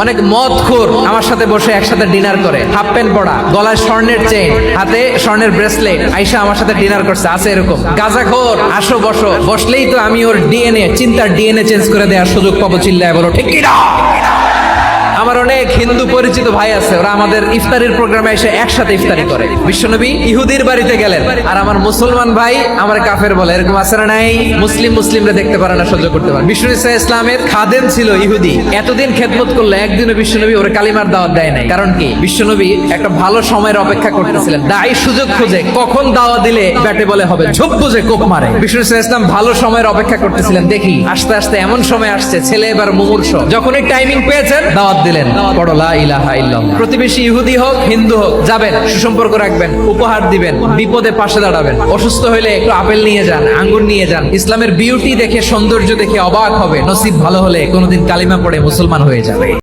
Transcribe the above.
অনেক মদখোর আমার সাথে বসে একসাথে ডিনার করে, হাফ প্যান্ট পরা, গলায় স্বর্ণের চেইন, হাতে স্বর্ণের ব্রেসলেট, আইসা আমার সাথে ডিনার করছে, আছে এরকম। গাঁজাখোর, আসো বসো, বসলেই তো আমি ওর ডিএনএ, চিন্তার ডিএনএ চেঞ্জ করে দেওয়ার সুযোগ পাবো, চিল্লায় বলো ঠিক কি না? আমার অনেক হিন্দু পরিচিত ভাই আছে, ওরা আমাদের ইফতারির প্রোগ্রামে এসে একসাথে ইফতারি করে। বিশ্বনবী ইহুদির বাড়িতে গেলেন, আর আমার মুসলমান ভাই আমার কাফের বলে, এরকম আছে না নাই? মুসলিমরা দেখতে পারে না, সহ্য করতে পারে। বিষ্ণু ইসা ইসলামের খাদেম ছিল ইহুদি, এতদিন খেদমত করলো, একদিনও বিশ্বনবী ওর কালিমার দাওয়াত দেয় নাই। কারণ কি? বিশ্বনবী একটা ভালো সময়ের অপেক্ষা করতেছিলেন, দায়ী সুযোগ খুঁজে, কখন দাওয়াত দিলে ব্যাটে বলে হবে, ঝোপ বুঝে কোপ মারে। বিষ্ণু ইসা ইসলাম ভালো সময়ের অপেক্ষা করতেছিলেন, দেখি আস্তে আস্তে এমন সময় আসছে, ছেলে এবার মুমূর্ষ, যখনই টাইমিং পেয়েছেন দাওয়াত দিলেন, পড়ো লা ইলাহা ইল্লাল্লাহ। প্রতিবেশী ইহুদি হোক হিন্দু হোক, যাবেন, সুসম্পর্ক রাখবেন, উপহার দিবেন, বিপদে পাশে দাঁড়াবেন, অসুস্থ হইলে একটু আপেল নিয়ে যান, আঙ্গুর নিয়ে যান। ইসলামের বিউটি দেখে, সৌন্দর্য দেখে অবাক হবে, নসিব ভালো হলে কোনোদিন কালিমা পড়ে মুসলমান হয়ে যাবে।